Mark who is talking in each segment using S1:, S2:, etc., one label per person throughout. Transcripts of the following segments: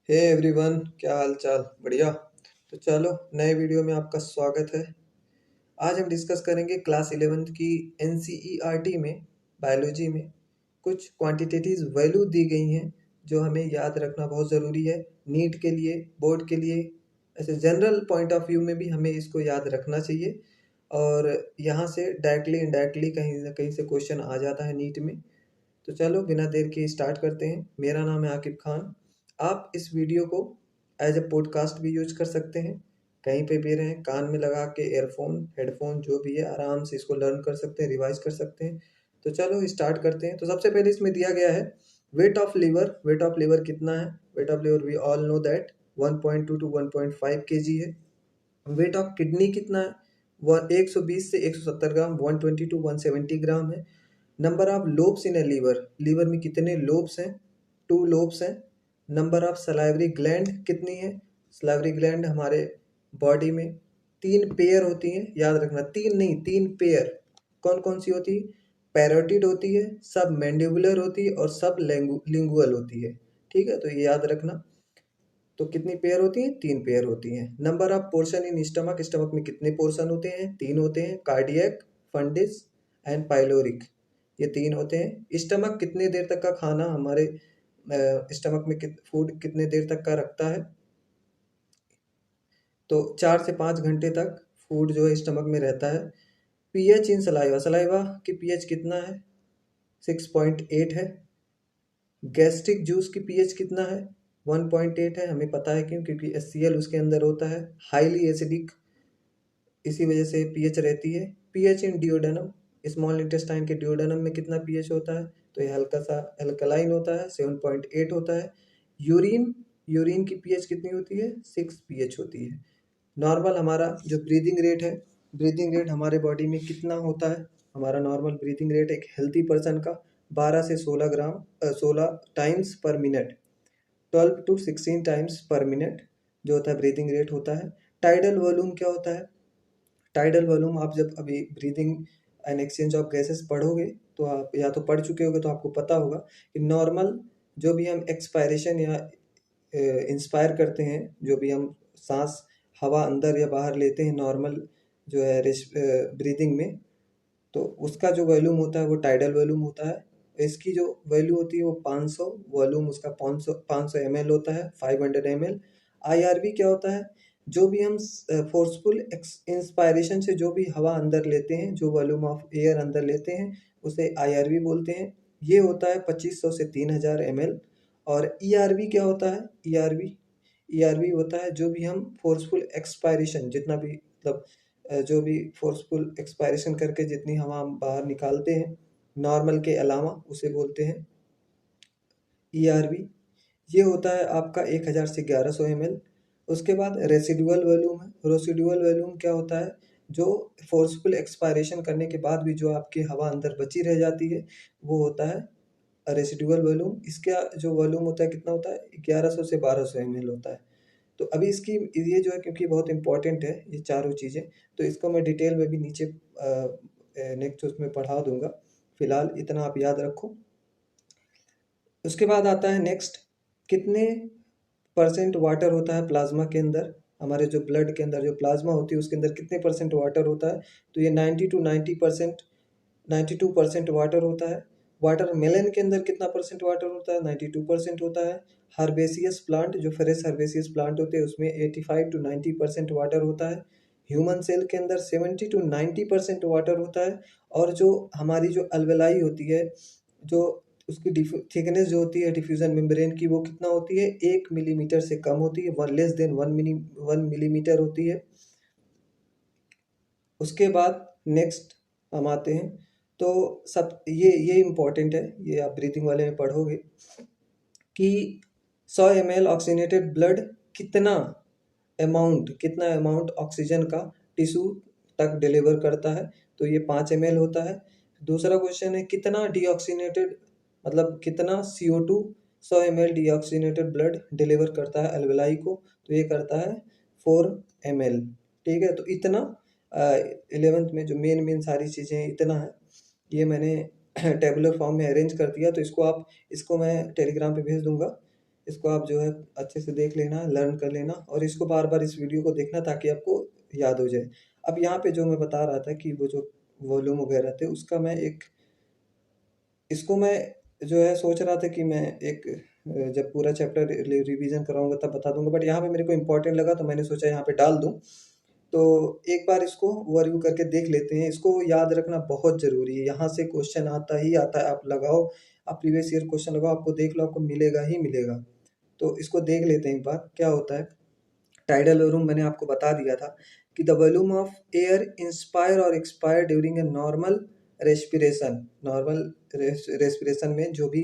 S1: Hey everyone, क्या हाल चाल? बढ़िया। तो चलो, नए वीडियो में आपका स्वागत है। आज हम डिस्कस करेंगे क्लास 11th की एनसीईआरटी में बायोलॉजी में कुछ क्वांटिटेटिव वैल्यू दी गई हैं जो हमें याद रखना बहुत ज़रूरी है। नीट के लिए, बोर्ड के लिए, ऐसे जनरल पॉइंट ऑफ व्यू में भी हमें इसको याद रखना चाहिए। और यहाँ से डायरेक्टली इनडायरेक्टली कहीं ना कहीं से क्वेश्चन आ जाता है नीट में। तो चलो बिना देर के स्टार्ट करते हैं। मेरा नाम है आकिब खान। आप इस वीडियो को एज ए पॉडकास्ट भी यूज कर सकते हैं। कहीं पे भी रहें, कान में लगा के एयरफोन हेडफोन जो भी है, आराम से इसको लर्न कर सकते हैं, रिवाइज कर सकते हैं। तो चलो स्टार्ट करते हैं। तो सबसे पहले इसमें दिया गया है weight of liver. Weight of liver कितना है? Weight of liver we all know that 1.2 to 1.5 kg है। वेट ऑफ किडनी कितना है? वह 120 से 170 ग्राम, 120 टू 170 ग्राम है। Number of lobes in a liver, liver में कितने लोब्स हैं? 2 लोब्स हैं। नंबर ऑफ सलाइवरी ग्लैंड कितनी है? सलाइवरी ग्लैंड हमारे बॉडी में 3 पेयर होती हैं, याद रखना, 3 नहीं 3 पेयर। कौन कौन सी होती है? पैरोटिड होती है, सब मैंडिबुलर होती है और सब लिंगुअल होती है। ठीक है, तो ये याद रखना। तो कितनी पेयर होती हैं? 3 पेयर होती हैं। Number of portion in stomach, stomach में कितने पोर्शन होते हैं? 3 होते हैं, कार्डियक, फंडिस एंड पाइलोरिक, ये 3 होते हैं। स्टमक कितने देर तक का खाना हमारे स्टमक में फूड कितने देर तक का रखता है? तो 4 से 5 घंटे तक फूड जो है स्टमक में रहता है। पीएच इन सलाइवा, सलाइवा की पीएच कितना है? 6.8 है। गैस्ट्रिक जूस की पीएच कितना है? 1.8 है। हमें पता है क्यों? क्योंकि HCl उसके अंदर होता है, हाईली एसिडिक, इसी वजह से पीएच रहती है। पीएच इन डिओडेनम, स्मॉल इंटेस्टाइन के डिओडेनम में कितना पीएच होता है? तो ये हल्का सा एल्कलाइन होता है, 7.8 होता है। यूरिन, यूरिन की पीएच कितनी होती है? 6 पीएच होती है। नॉर्मल हमारा जो ब्रीदिंग रेट है, ब्रीदिंग रेट हमारे बॉडी में कितना होता है? हमारा नॉर्मल ब्रीदिंग रेट एक हेल्थी पर्सन का 12 से 16 times per minute, 12 to 16 times per minute जो होता है ब्रीदिंग रेट होता है। टाइडल वॉल्यूम क्या होता है? टाइडल वॉल्यूम आप जब अभी breathing and exchange of gases पढ़ोगे तो आप या तो पढ़ चुके होगे तो आपको पता होगा कि नॉर्मल जो भी हम एक्सपायरेशन या इंस्पायर करते हैं, जो भी हम सांस हवा अंदर या बाहर लेते हैं नॉर्मल जो है ब्रीदिंग में, तो उसका जो वॉल्यूम होता है वो टाइडल वॉल्यूम होता है। इसकी जो वैल्यू होती है वो 500, वॉल्यूम उसका 500 ml होता है, 500 ml। IRV क्या होता है? जो भी हम फोर्सफुल इंस्पायरेशन से जो भी हवा अंदर लेते हैं, जो वॉल्यूम ऑफ एयर अंदर लेते हैं, उसे IRV बोलते हैं। ये होता है 2500 से 3000 ml। और ERV क्या होता है? ERV होता है जो भी हम फोर्सफुल एक्सपायरेशन, जितना भी मतलब जो भी फोर्सफुल एक्सपायरेशन करके जितनी हवा हम बाहर निकालते हैं नॉर्मल के अलावा, उसे बोलते हैं ERV। ये होता है आपका 1000 से 1100 ml। उसके बाद रेसिडुअल वॉल्यूम है। रेसिडुअल वॉल्यूम क्या होता है? जो फोर्सफुल एक्सपायरेशन करने के बाद भी जो आपकी हवा अंदर बची रह जाती है, वो होता है रेसिडुअल वॉल्यूम। इसका जो वॉल्यूम होता है कितना होता है? 1100 से 1200 ml होता है। तो अभी इसकी ये जो है, क्योंकि बहुत इंपॉर्टेंट है ये चारों चीज़ें, तो इसको मैं डिटेल में भी नीचे नेक्स्ट उसमें पढ़ा दूंगा। फिलहाल इतना आप याद रखो। उसके बाद आता है नेक्स्ट, कितने परसेंट वाटर होता है प्लाज्मा के अंदर? हमारे जो ब्लड के अंदर जो प्लाज्मा होती है उसके अंदर कितने परसेंट वाटर होता है? तो ये 90% 92% वाटर होता है। वाटर मेलन के अंदर कितना परसेंट वाटर होता है? 92% होता है। हर्बेसियस प्लांट, जो फ्रेश हर्बेसियस प्लांट होते हैं, उसमें 85 टू 90% वाटर होता है। ह्यूमन सेल के अंदर 70 टू 90% वाटर होता है। और जो हमारी जो अलवेलाई होती है, जो उसकी थिकनेस जो होती है डिफ्यूजन मेम्ब्रेन की, वो कितना होती है? 1 मिलीमीटर से कम होती है, लेस देन 1 मिलीमीटर होती है। उसके बाद नेक्स्ट हम आते हैं, तो सब ये इम्पॉर्टेंट है, ये आप ब्रीथिंग वाले में पढ़ोगे कि 100 ml ऑक्सीजनेटेड ब्लड कितना अमाउंट ऑक्सीजन का टिश्यू तक डिलीवर करता है? तो ये 5 ml होता है। दूसरा क्वेश्चन है, कितना डीऑक्सीनेटेड, मतलब कितना CO2 100 ml deoxygenated blood deliver करता है एल्वेलाई को? तो ये करता है 4 ml। ठीक है, तो इतना 11th में जो मेन सारी चीज़ें इतना है, ये मैंने टेबुलर फॉर्म में अरेंज कर दिया। तो इसको मैं टेलीग्राम पे भेज दूंगा। इसको आप जो है अच्छे से देख लेना, लर्न कर लेना और इसको बार बार इस वीडियो को देखना ताकि आपको याद हो जाए। अब यहाँ पे जो मैं बता रहा था कि वो जो वॉल्यूम वगैरह थे उसका मैं एक इसको मैं जो है सोच रहा था कि मैं एक जब पूरा चैप्टर रिवीजन कराऊंगा तब बता दूंगा, बट यहाँ पे मेरे को इम्पोर्टेंट लगा तो मैंने सोचा यहाँ पे डाल दूँ। तो एक बार इसको ओवरव्यू करके देख लेते हैं। इसको याद रखना बहुत ज़रूरी है, यहाँ से क्वेश्चन आता ही आता है। आप लगाओ, आप प्रीवियस ईयर क्वेश्चन लगाओ, आपको देख लो, आपको मिलेगा ही मिलेगा। तो इसको देख लेते हैं एक बार क्या होता है। टाइडल वॉल्यूम मैंने आपको बता दिया था कि the volume of air inspire और expire during a normal respiration. Normal respiration में जो भी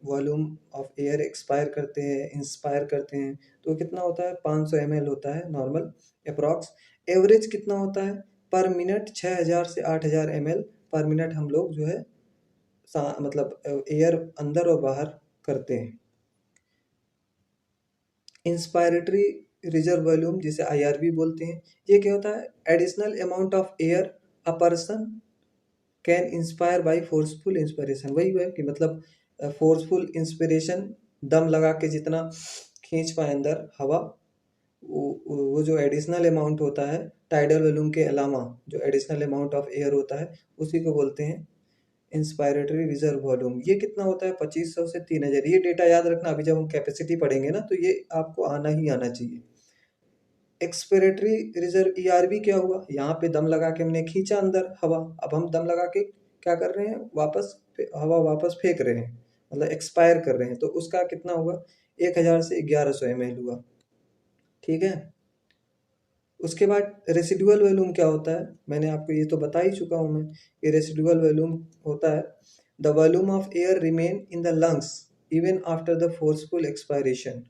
S1: वॉल्यूम ऑफ एयर एक्सपायर करते हैं, इंस्पायर करते हैं, तो कितना होता है 500 ml होता है नॉर्मल अप्रॉक्स। एवरेज कितना होता है पर मिनट 6000 से 8000 ml पर मिनट हम लोग जो है मतलब एयर अंदर और बाहर करते हैं। इंस्पायरेटरी रिजर्व वॉल्यूम जिसे IRV बोलते हैं, ये क्या होता है additional amount of air a person can inspire by forceful inspiration. वही है कि मतलब फोर्सफुल इंस्पिरेशन, दम लगा के जितना खींच पाए अंदर हवा, वो जो एडिशनल अमाउंट होता है टाइडल वॉल्यूम के अलावा, जो एडिशनल अमाउंट ऑफ एयर होता है उसी को बोलते हैं इंस्पायरेटरी रिजर्व वॉल्यूम। ये कितना होता है 2500 से 3000। ये डेटा याद रखना, अभी जब हम कैपेसिटी पढ़ेंगे ना तो ये आपको आना ही आना चाहिए। एक्सपिरेटरी रिजर्व ERV क्या हुआ, यहाँ पे दम लगा के हमने खींचा अंदर हवा, अब हम दम लगा के क्या कर रहे हैं, वापस हवा वापस फेंक रहे हैं, मतलब एक्सपायर कर रहे हैं। तो उसका कितना हुआ 1000 से 1100 ml हुआ। ठीक है। उसके बाद रेसिडुअल वॉल्यूम क्या होता है, मैंने आपको ये तो बता ही चुका हूँ मैं। ये रेसिडुअल वॉल्यूम होता है the volume of air remain in the lungs even after the forceful expiration.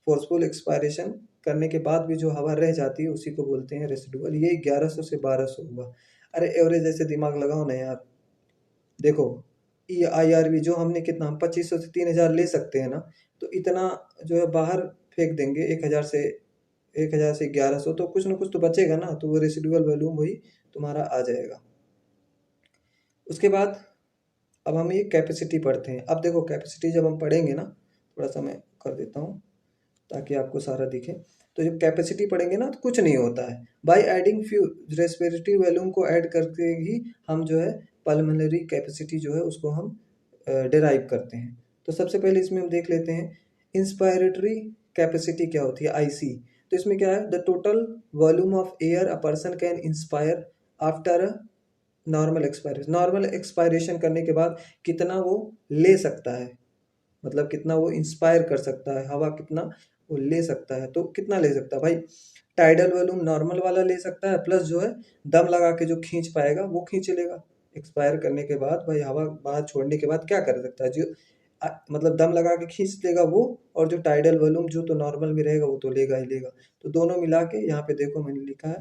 S1: Forceful expiration करने के बाद भी जो हवा रह जाती है उसी को बोलते हैं रेसिडुअल। ये 1100 से 1200 हुआ। अरे एवरेज ऐसे दिमाग लगाओ ना यार। देखो ये IRV जो हमने कितना, हम 2500 से 3000 ले सकते हैं ना, तो इतना जो है बाहर फेंक देंगे 1000 से 1100, तो कुछ ना कुछ तो बचेगा ना, तो वो रेसिडुअल वॉल्यूम वही तुम्हारा आ जाएगा। उसके बाद अब हम ये कैपेसिटी पढ़ते हैं। अब देखो कैपेसिटी जब हम पढ़ेंगे ना, थोड़ा सा मैं कर देता हूँ ताकि आपको सारा दिखे। तो जब कैपेसिटी पढ़ेंगे ना तो कुछ नहीं होता है, by adding few respiratory volume को ऐड करके ही हम जो है पल्मोनरी कैपेसिटी जो है उसको हम डिराइव करते हैं। तो सबसे पहले इसमें हम देख लेते हैं इंस्पायरेटरी कैपेसिटी क्या होती है IC। तो इसमें क्या है the total volume of air a person can inspire after normal expiration. Normal expiration करने के बाद कितना वो ले सकता है, मतलब कितना वो इंस्पायर कर सकता है, हवा कितना वो ले सकता है। तो कितना ले सकता है भाई, टाइडल वॉल्यूम नॉर्मल वाला ले सकता है, प्लस जो है दम लगा के जो खींच पाएगा वो खींच लेगा। एक्सपायर करने के बाद भाई हवा बाहर छोड़ने के बाद क्या कर सकता है, जो मतलब दम लगा के खींच लेगा वो, और जो टाइडल वॉल्यूम जो तो नॉर्मल में रहेगा वो तो लेगा ही लेगा। तो दोनों मिला के यहाँ पे देखो मैंने लिखा है,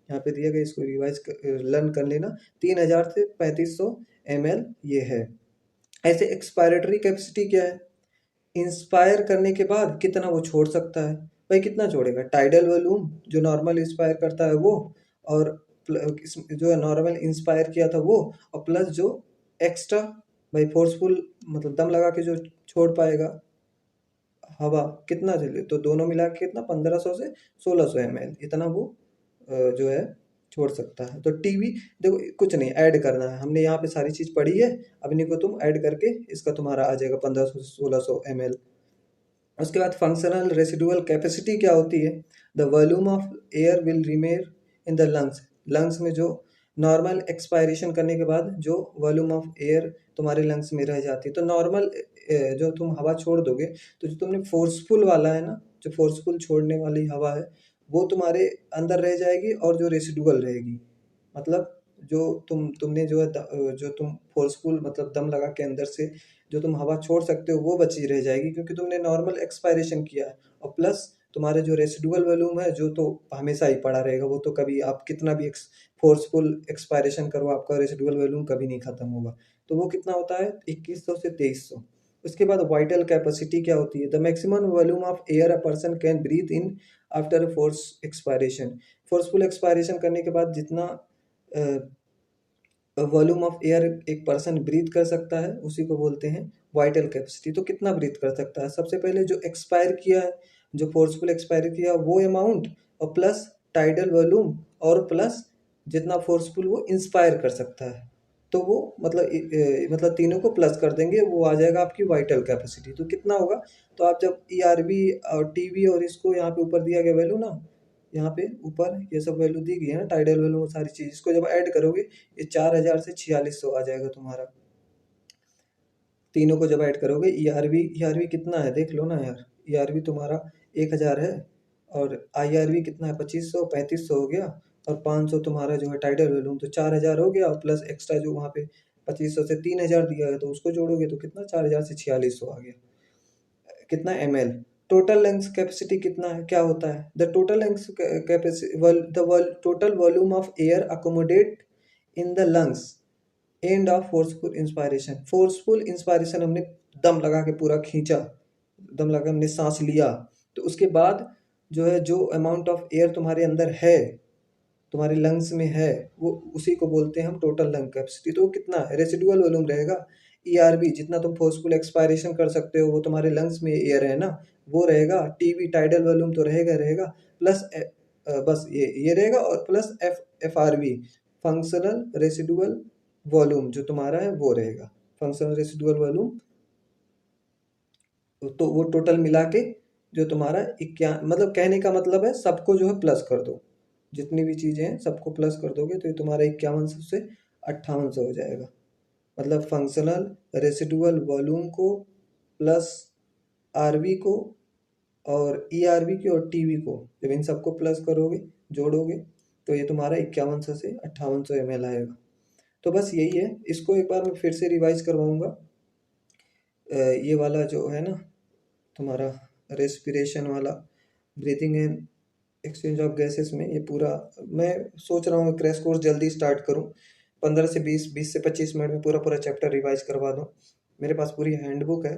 S1: यहाँ पे दिया गया, इसको रिवाइज लर्न कर लेना। 3000 से 3500 ml ये है। ऐसे एक्सपायरेटरी कैपेसिटी क्या है, इंस्पायर करने के बाद कितना वो छोड़ सकता है। भाई कितना छोड़ेगा, टाइडल वॉल्यूम जो नॉर्मल इंस्पायर करता है वो, और जो है नॉर्मल इंस्पायर किया था वो, और प्लस जो एक्स्ट्रा भाई फोर्सफुल मतलब दम लगा के जो छोड़ पाएगा हवा, कितना चले, तो दोनों मिला के कितना 1500 से 1600 ml इतना वो जो है छोड़ सकता है। तो टीवी देखो कुछ नहीं ऐड करना है, हमने यहाँ पे सारी चीज़ पढ़ी है, अब इन्हीं को तुम ऐड करके इसका तुम्हारा आ जाएगा 1500 से 1600 ml। उसके बाद फंक्शनल रेसिडुअल कैपेसिटी क्या होती है, the volume of air will remain in the lungs. Lungs में जो नॉर्मल एक्सपायरेशन करने के बाद जो वॉल्यूम ऑफ एयर तुम्हारे लंग्स में रह जाती है, तो नॉर्मल जो तुम हवा छोड़ दोगे, तो जो तुमने फोर्सफुल वाला है ना, जो फोर्सफुल छोड़ने वाली हवा है वो तुम्हारे अंदर रह जाएगी, और जो रेसिडुअल रहेगी मतलब जो तुमने जो है जो तुम फोर्सफुल मतलब दम लगा के अंदर से जो तुम हवा छोड़ सकते हो वो बची रह जाएगी, क्योंकि तुमने नॉर्मल एक्सपायरेशन किया है। और प्लस तुम्हारे जो रेसिडुअल वॉल्यूम है जो तो हमेशा ही पड़ा रहेगा, वो तो कभी आप कितना भी फोर्सफुल एक्सपायरेशन करो आपका रेसिडुअल वॉल्यूम कभी नहीं खत्म होगा। तो वो कितना होता है 2100 से 2300। उसके बाद वाइटल कैपेसिटी क्या होती है, the maximum volume of air a person can breathe in after force expiration. Forceful expiration करने के बाद जितना वॉल्यूम ऑफ एयर एक पर्सन ब्रीथ कर सकता है उसी को बोलते हैं वाइटल कैपेसिटी, तो कितना ब्रीथ कर सकता है। सबसे पहले जो एक्सपायर किया है, जो फोर्सफुल एक्सपायर किया वो अमाउंट, और प्लस टाइडल वॉल्यूम, और प्लस जितना फोर्सफुल वो इंस्पायर कर सकता है, तो वो मतलब तीनों को प्लस कर देंगे, वो आ जाएगा आपकी वाइटल कैपेसिटी। तो कितना होगा, तो आप जब ERV और TB और इसको यहाँ पे ऊपर दिया गया वैल्यू ना, यहाँ पे ऊपर ये सब वैल्यू दी गई है ना, टाइडल वैल्यू, वो सारी चीज़, इसको जब ऐड करोगे ये 4000 से 4600 आ जाएगा तुम्हारा। तीनों को जब ऐड करोगे, ERV कितना है देख लो ना यार, ERV तुम्हारा 1000 है, और IRV कितना है 2500, 3500 हो गया, और 500 तुम्हारा जो है टाइडल वॉल्यूम, तो 4000 हो गया, और प्लस एक्स्ट्रा जो वहाँ पे 2500 से 3000 दिया है, तो उसको जोड़ोगे तो कितना 4000 से 4600 आ गया। कितना ml। टोटल लंग्स कैपेसिटी कितना है, क्या होता है, the total lungs capacity, the total volume of air accommodate in the lungs end of forceful inspiration. Forceful inspiration हमने दम लगा के पूरा खींचा, दम लगा हमने सांस लिया, तो उसके बाद जो है जो अमाउंट ऑफ एयर तुम्हारे अंदर है, तुम्हारे लंग्स में है, वो उसी को बोलते हैं हम टोटल लंग कैपेसिटी। तो वो कितना है, रेसिडुअल वॉल्यूम रहेगा। ERV जितना तुम फोर्सफुल एक्सपायरेशन कर सकते हो, वो तुम्हारे लंग्स में एयर है ना, वो रहेगा। TB टाइडल वॉल्यूम तो रहेगा, प्लस बस ये रहेगा, और plus FRV functional residual volume जो तुम्हारा है वो रहेगा, फंक्शनल रेसिडुअल वॉल्यूम। तो वो टोटल मिला के जो तुम्हारा मतलब कहने का मतलब है सबको जो है प्लस कर दो, जितनी भी चीज़ें हैं सबको प्लस कर दोगे तो ये तुम्हारा 5100 से 5800 हो जाएगा। मतलब फंक्शनल रेसिडुअल वॉल्यूम को प्लस RV को और ERV की और TB को, जब इन सबको प्लस करोगे, जोड़ोगे, तो ये तुम्हारा 5100 से 5800 ml आएगा। तो बस यही है, इसको एक बार मैं फिर से रिवाइज करवाऊँगा। ये वाला जो है ना तुम्हारा रेस्पिरेशन वाला, breathing and exchange of gases में, ये पूरा मैं सोच रहा हूँ क्रैश कोर्स जल्दी स्टार्ट करूँ, 15 से 20 से 25 मिनट में पूरा चैप्टर रिवाइज करवा दूँ। मेरे पास पूरी हैंडबुक है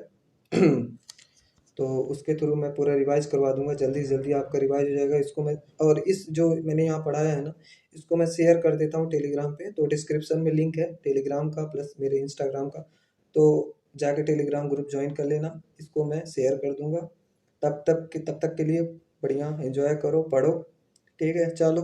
S1: तो उसके थ्रू मैं पूरा रिवाइज करवा दूंगा, जल्दी से जल्दी आपका रिवाइज हो जाएगा। इसको मैं, और इस जो मैंने यहाँ पढ़ाया है ना, इसको मैं शेयर कर देता हूँ टेलीग्राम पे, तो डिस्क्रिप्शन में लिंक है टेलीग्राम का प्लस मेरे इंस्टाग्राम का, तो जाके टेलीग्राम ग्रुप ज्वाइन कर लेना, इसको मैं शेयर कर दूंगा। तब तक के लिए बढ़िया एंजॉय करो, पढ़ो, ठीक है, चलो।